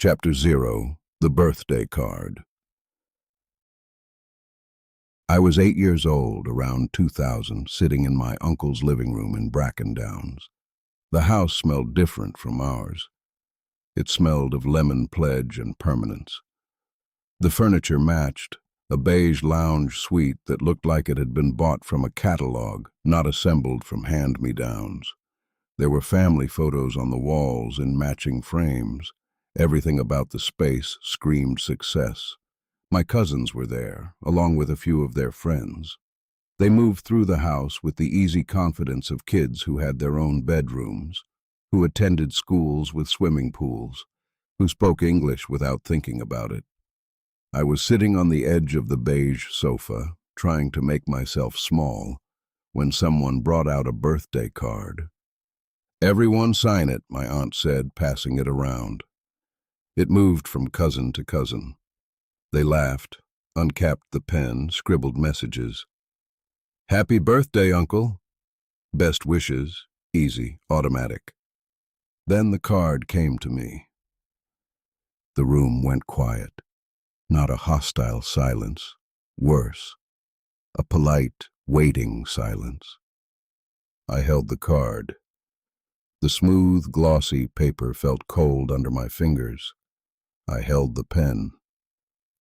Chapter 0, The Birthday Card. I was 8 years old, around 2000, sitting in my uncle's living room in Bracken Downs. The house smelled different from ours. It smelled of lemon pledge and permanence. The furniture matched, a beige lounge suite that looked like it had been bought from a catalog, not assembled from hand-me-downs. There were family photos on the walls in matching frames. Everything about the space screamed success. My cousins were there, along with a few of their friends. They moved through the house with the easy confidence of kids who had their own bedrooms, who attended schools with swimming pools, who spoke English without thinking about it. I was sitting on the edge of the beige sofa, trying to make myself small, when someone brought out a birthday card. "Everyone sign it," my aunt said, passing it around. It moved from cousin to cousin. They laughed, uncapped the pen, scribbled messages. "Happy birthday, Uncle." "Best wishes." Easy, automatic. Then the card came to me. The room went quiet. Not a hostile silence. Worse, a polite, waiting silence. I held the card. The smooth, glossy paper felt cold under my fingers. I held the pen,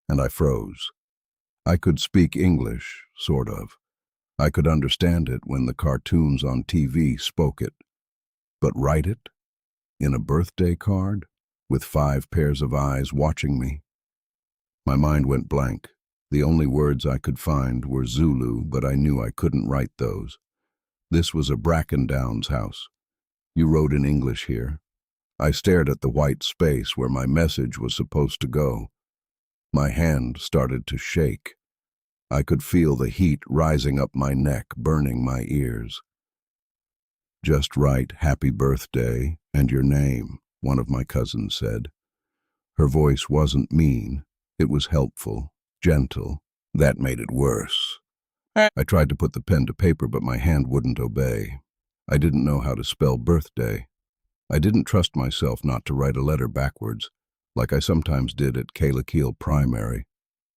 and I froze. I could speak English, sort of. I could understand it when the cartoons on TV spoke it. But write it? In a birthday card? With 5 pairs of eyes watching me? My mind went blank. The only words I could find were Zulu, but I knew I couldn't write those. This was a Bracken Downs house. You wrote in English here. I stared at the white space where my message was supposed to go. My hand started to shake. I could feel the heat rising up my neck, burning my ears. "Just write happy birthday and your name," one of my cousins said. Her voice wasn't mean. It was helpful, gentle. That made it worse. I tried to put the pen to paper, but my hand wouldn't obey. I didn't know how to spell birthday. I didn't trust myself not to write a letter backwards, like I sometimes did at Keilakeel Primary.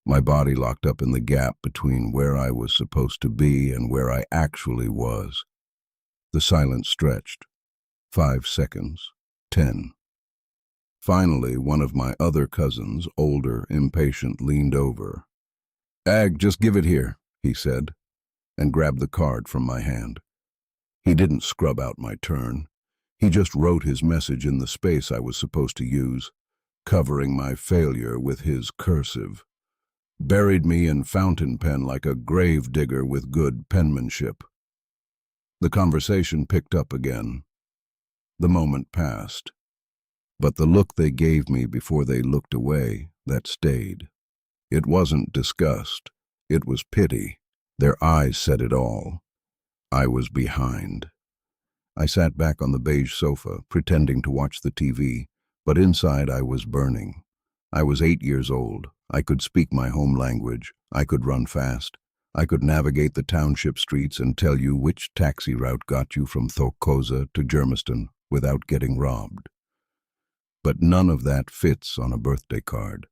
My body locked up in the gap between where I was supposed to be and where I actually was. The silence stretched. 5 seconds. 10. Finally, one of my other cousins, older, impatient, leaned over. "Ag, just give it here," he said, and grabbed the card from my hand. He didn't scrub out my turn. He just wrote his message in the space I was supposed to use, covering my failure with his cursive. Buried me in fountain pen like a grave digger with good penmanship. The conversation picked up again. The moment passed. But the look they gave me before they looked away, that stayed. It wasn't disgust. It was pity. Their eyes said it all. I was behind. I sat back on the beige sofa, pretending to watch the TV, but inside I was burning. I was 8 years old. I could speak my home language. I could run fast. I could navigate the township streets and tell you which taxi route got you from Thokoza to Germiston without getting robbed. But none of that fits on a birthday card.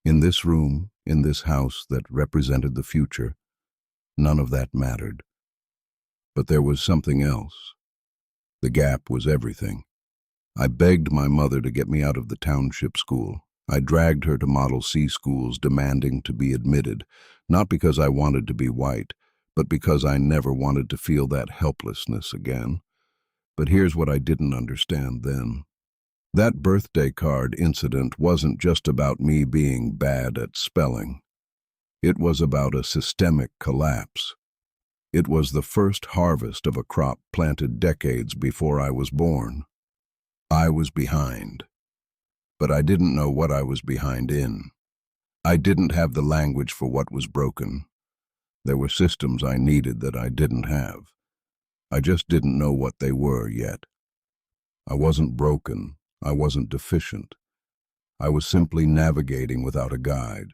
In this room, in this house that represented the future, none of that mattered. But there was something else. The gap was everything. I begged my mother to get me out of the township school. I dragged her to Model C schools, demanding to be admitted, not because I wanted to be white, but because I never wanted to feel that helplessness again. But here's what I didn't understand then. That birthday card incident wasn't just about me being bad at spelling. It was about a systemic collapse. It was the first harvest of a crop planted decades before I was born. I was behind. But I didn't know what I was behind in. I didn't have the language for what was broken. There were systems I needed that I didn't have. I just didn't know what they were yet. I wasn't broken. I wasn't deficient. I was simply navigating without a guide.